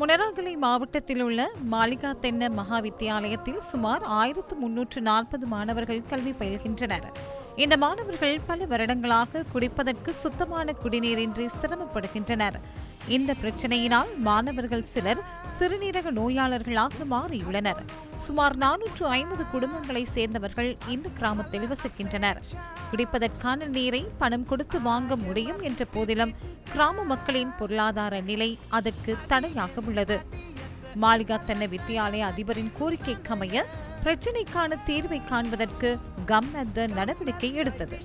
முனராகலை மாவட்டத்தில் உள்ள மாளிகா தென்ன மகா வித்தியாலயத்தில் சுமார் 1340 மாணவர்கள் கல்வி பயில்கின்றனர். இந்த மாணவர்கள் பல வருடங்களாக குடிப்பதற்கு சுத்தமான குடிநீரின்றி சிரமப்படுகின்றனர். இந்த பிரச்சினையினால் மாணவர்கள் சிலர் சிறுநீரக நோயாளர்களாக மாறியுள்ளனர். சுமார் 450 குடும்பங்களை சேர்ந்தவர்கள் இந்த கிராமத்தில் வசிக்கின்றனர். குடிப்பதற்கான நீரை பணம் கொடுத்து வாங்க முடியும் என்ற போதிலும் கிராம மக்களின் பொருளாதார நிலை அதற்கு தடையாக உள்ளது. மாளிகா தென்ன வித்தியாலய அதிபரின் கோரிக்கைக்கமைய பிரச்சினைக்கான தீர்வை காண்பதற்கு கம்னத் நடவடிக்கை எடுத்தது.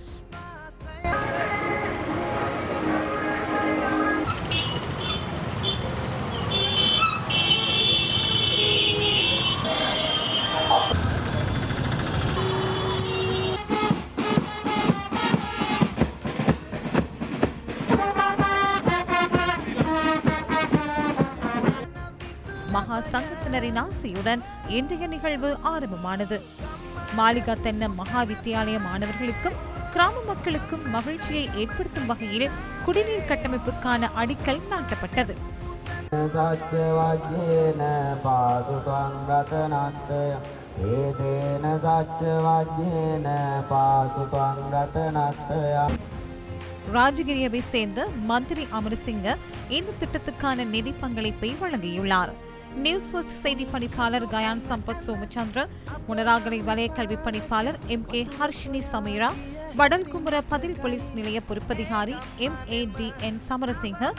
மகா சங்கத்தினரின் ஆசையுடன் இன்றைய நிகழ்வு ஆரம்பமானது. மாளிகா தென்ன மகா வித்தியாலய மாணவர்களுக்கும் கிராம மக்களுக்கும் மகிழ்ச்சியை ஏற்படுத்தும் வகையில் குடிநீர் கட்டமைப்புக்கான அடிக்கல் நாட்டப்பட்டது. ராஜகிரியவை சேர்ந்த மந்திரி அமரசிங்க இந்த திட்டத்துக்கான நிதி பங்களிப்பை வழங்கியுள்ளார். நியூஸ் ஃபர்ஸ்ட் செய்தி பணிப்பாளர் கயான் சம்பத் சோமச்சந்திர, முனராகலை வலய கல்வி பணிப்பாளர் MK ஹர்ஷினி சமீரா, வடல்குமர பதில் போலீஸ் நிலைய பொறுப்பதிகாரி MADN சமரசிங்க,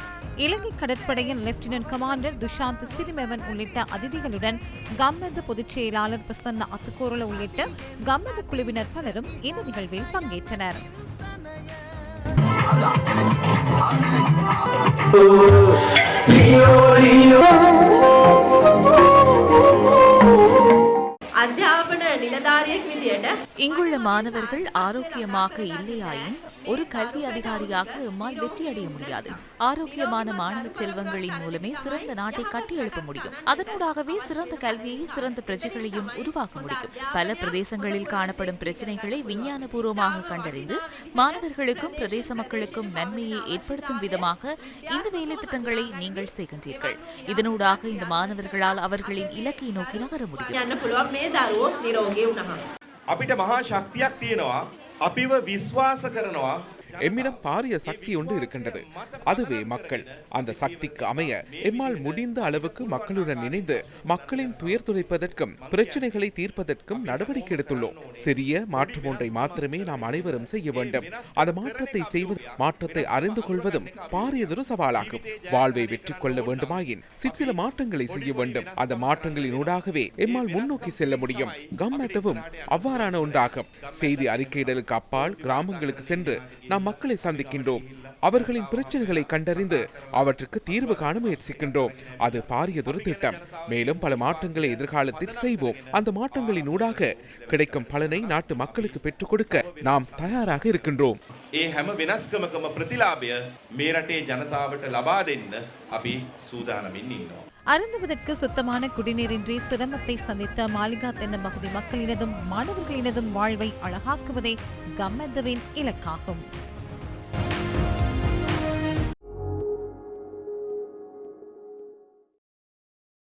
இலங்கை கடற்படையின் லெப்டினன்ட் கமாண்டர் துஷாந்த் சிறிமெவன் உள்ளிட்ட அதிதிகளுடன் கம்னத் பொதுச் செயலாளர் பிரசன்ன அத்துக்கோரல உள்ளிட்ட கம்னத் குழுவினர் பலரும் இந்த நிகழ்வில் பங்கேற்றனர். இங்குள்ள மாணவர்கள் ஆரோக்கியமாக இல்லையாயின் ஒரு கல்வி அதிகாரியாக எம்மால் வெற்றியடைய முடியாது. ஆரோக்கியமான மாணவ செல்வங்களின் மூலமே சிறந்த நாட்டை கட்டியெழுப்ப முடியும். அதனூடாகவே சிறந்த கல்வியை, சிறந்த பிரஜைகளையும் உருவாக்க முடியும். பல பிரதேசங்களில் காணப்படும் பிரச்சினைகளை விஞ்ஞானபூர்வமாக கண்டறிந்து மாணவர்களுக்கும் பிரதேச மக்களுக்கும் நன்மையை ஏற்படுத்தும் விதமாக இந்த வேலை திட்டங்களை நீங்கள் செய்கின்றீர்கள். இதனூடாக இந்த மாணவர்களால் அவர்களின் இலக்கை நோக்கி நகர முடியும். අපිට මහා ශක්තියක් තියෙනවා අපිව විශ්වාස කරනවා எம்மிடம் பாரிய சக்தி ஒன்று இருக்கின்றது. அதுவே மக்கள். அந்த சக்திக்கு அமைய எம்மால் முடிந்த அளவுக்கு மக்களுடன் இணைந்து மக்களின் துயர் துடைப்பதற்கும் பிரச்சனைகளை தீர்ப்பதற்கும் நடவடிக்கை எடுத்துள்ளோம். சிறிய மாற்றம் ஒன்றை மாத்திரமே நாம் அனைவரும் செய்ய வேண்டும். அந்த மாற்றத்தை செய்வது, மாற்றத்தை அறிந்து கொள்வதும் பாரியதொரு சவாலாகும். வாழ்வை வெற்றி கொள்ள வேண்டுமாயின் சிற்சில மாற்றங்களை செய்ய வேண்டும். அந்த மாற்றங்களின் ஊடாகவே எம்மால் முன்னோக்கி செல்ல முடியும். கம்னத்துவும் அவ்வாறான ஒன்றாகும். செய்தி அறிக்கையிடலுக்கு அப்பால் கிராமங்களுக்கு சென்று நாம் மக்களை சந்திக்கின்றோம். அவர்களின் பிரச்சனைகளை கண்டறிந்து அவற்றுக்கு தீர்வு காண முயற்சிக்கின்றோம். அது பாரியதொரு திட்டம். மேலும் பல மாற்றங்களை எதிர்காலத்தில் செய்வோம். அந்த மாற்றங்களின் ஊடாக கிடைக்கும் பலனை நாட்டு மக்களுக்கு பெற்றுக் கொடுக்க நாம் தயாராக இருக்கின்றோம். ඒ හැම වෙනස්කමකම ප්‍රතිලාභය මේ රටේ ජනතාවට ලබා දෙන්න අපි සූදානමින් ඉන්නවා. அருந்துவதற்கு சுத்தமான குடிநீரின்றி சிரமத்தை சந்தித்த மாளிகா தென்ன பகுதி மக்களினதும் மாணவர்களினதும் வாழ்வை அழகாக்குவதே கம்னத்வின் இலக்காகும்.